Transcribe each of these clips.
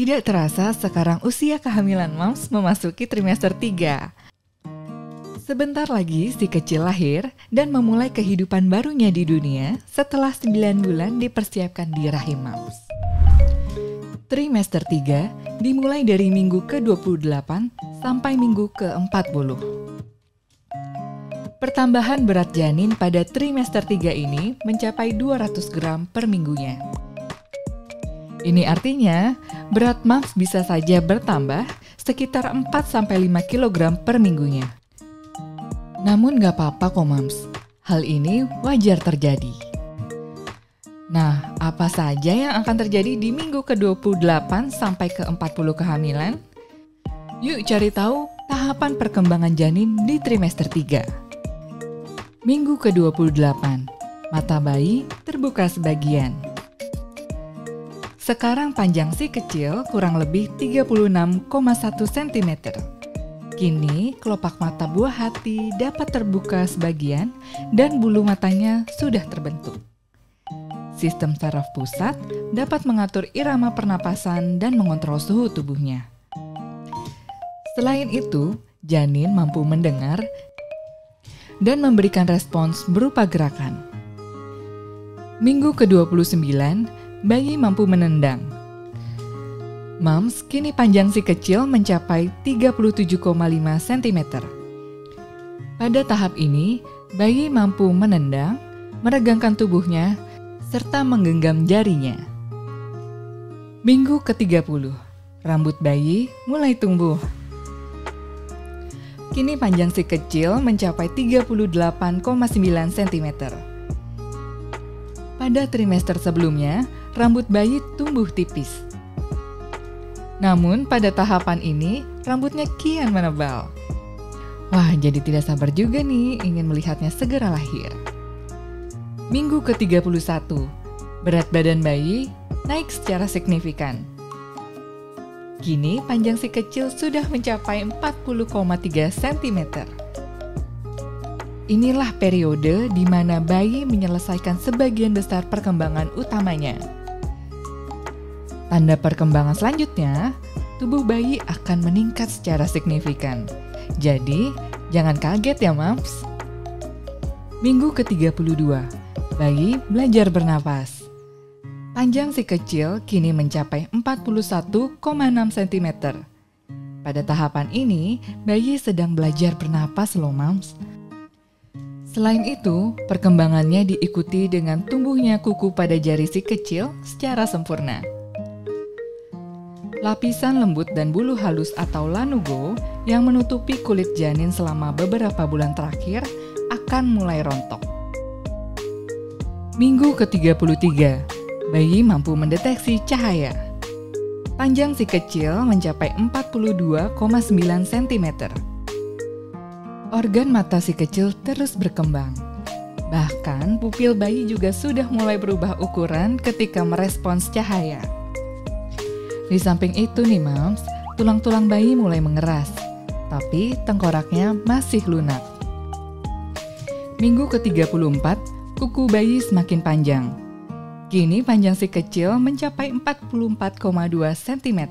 Tidak terasa sekarang usia kehamilan Moms memasuki trimester 3. Sebentar lagi si kecil lahir dan memulai kehidupan barunya di dunia setelah 9 bulan dipersiapkan di rahim Moms. Trimester 3 dimulai dari minggu ke-28 sampai minggu ke-40. Pertambahan berat janin pada trimester 3 ini mencapai 200 gram per minggunya. Ini artinya, berat Moms bisa saja bertambah sekitar 4-5 kg per minggunya. Namun nggak apa-apa kok Moms, hal ini wajar terjadi. Nah, apa saja yang akan terjadi di minggu ke-28 sampai ke-40 kehamilan? Yuk cari tahu tahapan perkembangan janin di trimester 3. Minggu ke-28, mata bayi terbuka sebagian. Sekarang panjang si kecil kurang lebih 36,1 cm. Kini kelopak mata buah hati dapat terbuka sebagian dan bulu matanya sudah terbentuk. Sistem saraf pusat dapat mengatur irama pernapasan dan mengontrol suhu tubuhnya. Selain itu, janin mampu mendengar dan memberikan respons berupa gerakan. Minggu ke-29, bayi mampu menendang. Moms, kini panjang si kecil mencapai 37,5 cm. Pada tahap ini, bayi mampu menendang, meregangkan tubuhnya, serta menggenggam jarinya. Minggu ke-30, rambut bayi mulai tumbuh. Kini panjang si kecil mencapai 38,9 cm. Pada trimester sebelumnya, rambut bayi tumbuh tipis. Namun pada tahapan ini, rambutnya kian menebal. Wah, jadi tidak sabar juga nih ingin melihatnya segera lahir. Minggu ke-31, berat badan bayi naik secara signifikan. Kini panjang si kecil sudah mencapai 40,3 cm. Inilah periode di mana bayi menyelesaikan sebagian besar perkembangan utamanya. Tanda perkembangan selanjutnya, tubuh bayi akan meningkat secara signifikan. Jadi, jangan kaget ya Moms. Minggu ke-32, bayi belajar bernapas. Panjang si kecil kini mencapai 41,6 cm. Pada tahapan ini, bayi sedang belajar bernapas loh Moms. Selain itu, perkembangannya diikuti dengan tumbuhnya kuku pada jari si kecil secara sempurna. Lapisan lembut dan bulu halus atau lanugo yang menutupi kulit janin selama beberapa bulan terakhir akan mulai rontok. Minggu ke-33, bayi mampu mendeteksi cahaya. Panjang si kecil mencapai 42,9 cm. Organ mata si kecil terus berkembang. Bahkan pupil bayi juga sudah mulai berubah ukuran ketika merespons cahaya. Di samping itu nih Moms, tulang-tulang bayi mulai mengeras, tapi tengkoraknya masih lunak. Minggu ke-34, kuku bayi semakin panjang. Kini panjang si kecil mencapai 44,2 cm.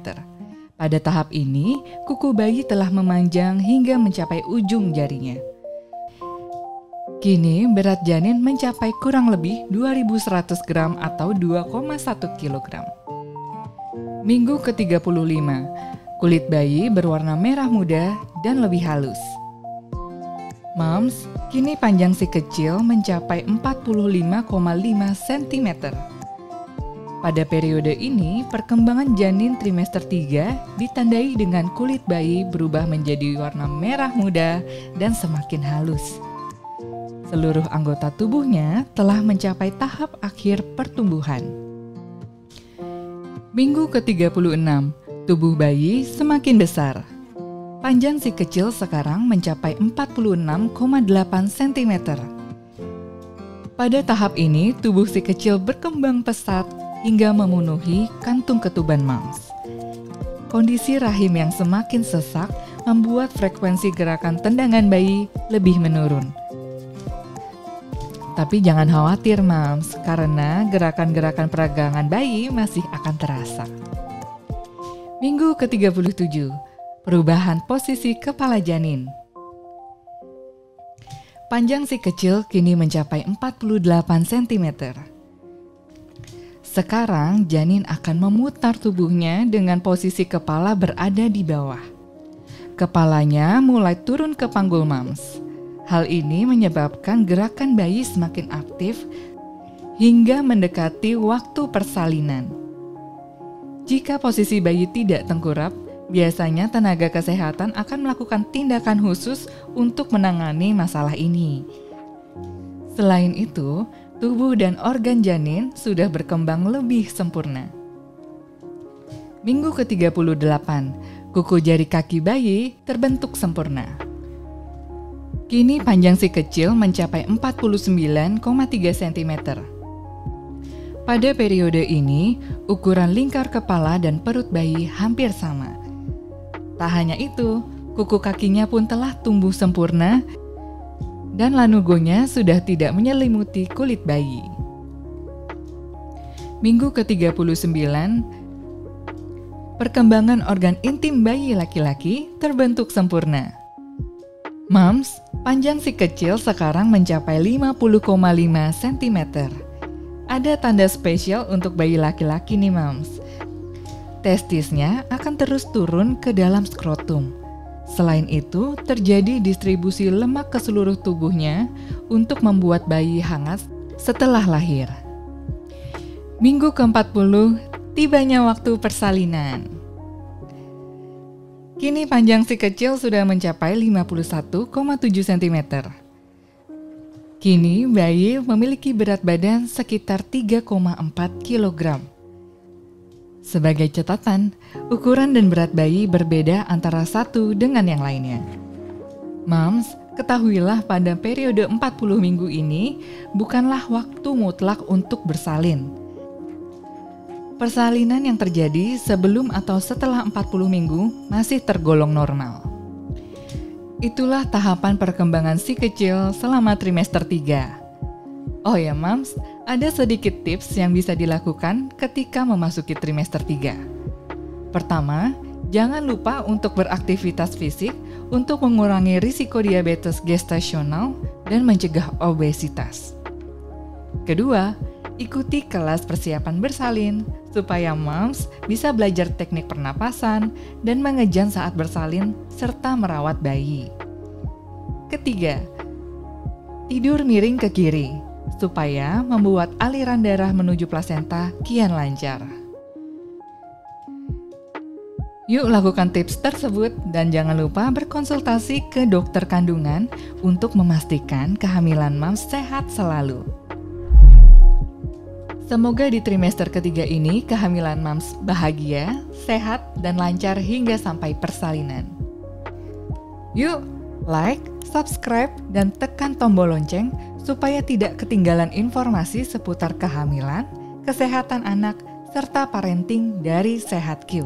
Pada tahap ini, kuku bayi telah memanjang hingga mencapai ujung jarinya. Kini berat janin mencapai kurang lebih 2.100 gram atau 2,1 kg. Minggu ke-35, kulit bayi berwarna merah muda dan lebih halus. Moms, kini panjang si kecil mencapai 45,5 cm. Pada periode ini, perkembangan janin trimester 3 ditandai dengan kulit bayi berubah menjadi warna merah muda dan semakin halus. Seluruh anggota tubuhnya telah mencapai tahap akhir pertumbuhan. Minggu ke-36, tubuh bayi semakin besar. Panjang si kecil sekarang mencapai 46,8 cm. Pada tahap ini, tubuh si kecil berkembang pesat hingga memenuhi kantung ketuban Moms. Kondisi rahim yang semakin sesak membuat frekuensi gerakan tendangan bayi lebih menurun. Tapi jangan khawatir Moms, karena gerakan-gerakan peragangan bayi masih akan terasa. Minggu ke-37, perubahan posisi kepala janin. Panjang si kecil kini mencapai 48 cm. Sekarang janin akan memutar tubuhnya dengan posisi kepala berada di bawah. Kepalanya mulai turun ke panggul mams. Hal ini menyebabkan gerakan bayi semakin aktif hingga mendekati waktu persalinan. Jika posisi bayi tidak tengkurap, biasanya tenaga kesehatan akan melakukan tindakan khusus untuk menangani masalah ini. Selain itu, tubuh dan organ janin sudah berkembang lebih sempurna. Minggu ke-38, kuku jari kaki bayi terbentuk sempurna. Kini panjang si kecil mencapai 49,3 cm. Pada periode ini, ukuran lingkar kepala dan perut bayi hampir sama. Tak hanya itu, kuku kakinya pun telah tumbuh sempurna dan lanugonya sudah tidak menyelimuti kulit bayi. Minggu ke-39, perkembangan organ intim bayi laki-laki terbentuk sempurna. Mams, panjang si kecil sekarang mencapai 50,5 cm. Ada tanda spesial untuk bayi laki-laki nih mams. Testisnya akan terus turun ke dalam skrotum. Selain itu, terjadi distribusi lemak ke seluruh tubuhnya untuk membuat bayi hangat setelah lahir. Minggu ke-40, tibanya waktu persalinan. Kini panjang si kecil sudah mencapai 51,7 cm. Kini bayi memiliki berat badan sekitar 3,4 kg. Sebagai catatan, ukuran dan berat bayi berbeda antara satu dengan yang lainnya. Mams, ketahuilah pada periode 40 minggu ini bukanlah waktu mutlak untuk bersalin. Persalinan yang terjadi sebelum atau setelah 40 minggu masih tergolong normal. Itulah tahapan perkembangan si kecil selama trimester 3. Oh ya mams, ada sedikit tips yang bisa dilakukan ketika memasuki trimester 3. Pertama, jangan lupa untuk beraktivitas fisik untuk mengurangi risiko diabetes gestasional dan mencegah obesitas. Kedua, ikuti kelas persiapan bersalin supaya mams bisa belajar teknik pernapasan dan mengejan saat bersalin serta merawat bayi. Ketiga, tidur miring ke kiri supaya membuat aliran darah menuju plasenta kian lancar. Yuk lakukan tips tersebut dan jangan lupa berkonsultasi ke dokter kandungan untuk memastikan kehamilan mams sehat selalu. Semoga di trimester ketiga ini kehamilan mams bahagia, sehat, dan lancar hingga sampai persalinan. Yuk, like, subscribe, dan tekan tombol lonceng supaya tidak ketinggalan informasi seputar kehamilan, kesehatan anak, serta parenting dari Sehat Q.